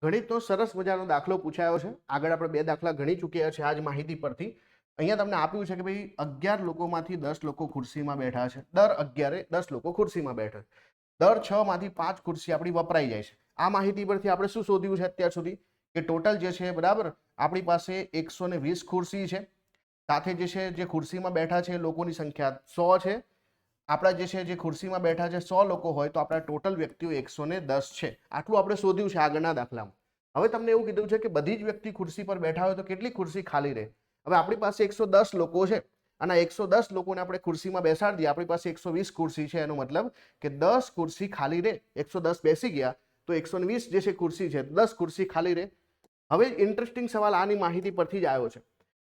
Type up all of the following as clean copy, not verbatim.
ગણિતનો સરસ મજાનો દાખલો પૂછાયો છે. આગળ આપણે 2 દાખલા ગણી ચૂક્યા છે આજ માહિતી પરથી. અહીંયા તમને આપ્યું છે કે ભાઈ 11 લોકોમાંથી 10 લોકો ખુરશીમાં બેઠા છે. દર 11એ 10 લોકો ખુરશીમાં બેઠા છે. દર 6 માંથી 5 ખુરશી આપણી વપરાઈ જાય છે. આ માહિતી પરથી આપણે શું શોધ્યું છે અત્યાર સુધી કે ટોટલ જે છે બરાબર આપણી પાસે 120 ખુરશી છે. સાથે જે છે જે ખુરશીમાં બેઠા છે લોકોની સંખ્યા 100 છે. આપણા જે છે જે ખુરશીમાં બેઠા છે 100 લોકો હોય તો આપણા ટોટલ વ્યક્તિઓ 110 છે. આટલું આપણે શોધ્યું છે આગળના દાખલામાં. હવે તમને એવું કીધું છે કે બધી જ વ્યક્તિ ખુરશી પર બેઠા હોય તો કેટલી ખુરશી ખાલી રહે. હવે આપણી પાસે 110 લોકો છે અને 110 લોકોને આપણે ખુરશીમાં બેસાડી દઈએ. આપણી પાસે 120 ખુરશી છે, એનો મતલબ કે 10 ખુરશી ખાલી રહે. 110 બેસી ગયા તો 120 જે છે ખુરશી છે 10 ખુરશી ખાલી રહે. હવે ઇન્ટરેસ્ટિંગ સવાલ આની માહિતી પરથી જ આવ્યો છે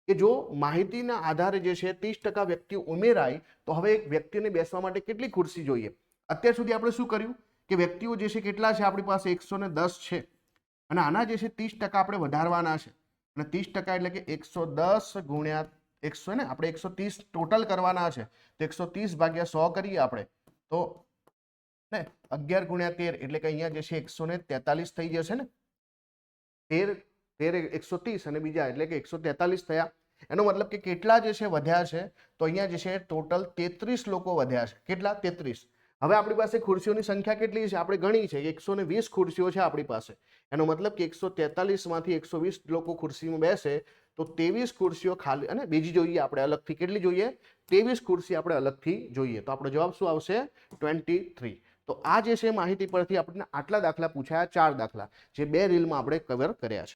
કે જો માહિતીના આધારે જે છે 30% વ્યક્તિઓ ઉમેરાય તો હવે એક વ્યક્તિને બેસવા માટે કેટલી ખુરશી જોઈએ. અત્યાર સુધી આપણે શું કર્યું કે વ્યક્તિઓ જે છે કેટલા છે આપણી પાસે 110 છે અને આના જે છે 30% આપણે વધારવાના છે અને 30% એટલે કે 110 ગુણ્યા 100 ને આપણે 130 ટોટલ કરવાના છે તો 130 ભાગ્યા 100 કરીએ આપણે તો ને 11 ગુણ્યા 13 એટલે કે અહીંયા જે છે 143 થઈ જશે ને. 13 130 અને બીજા એટલે કે 143 થયા. એનો મતલબ કે કેટલા જે છે વધ્યા છે તો અહીંયા જે છે ટોટલ 33 લોકો વધ્યા છે. કેટલા? 33. હવે આપણી પાસે ખુરશીઓની સંખ્યા કેટલી છે આપણે ગણી છે 120 ખુરશીઓ છે આપણી પાસે. એનો મતલબ કે 143 માંથી 120 લોકો ખુરશીમાં બેસે તો 23 ખુરશીઓ ખાલી અને બીજી જોઈએ આપણે અલગથી. કેટલી જોઈએ? 23 ખુરશી આપણે અલગથી જોઈએ. તો આપણો જવાબ શું આવશે? 23. તો આ જે છે માહિતી પરથી આપણને આટલા દાખલા પૂછાયા, 4 દાખલા જે 2 રીલમાં આપણે કવર કર્યા છે.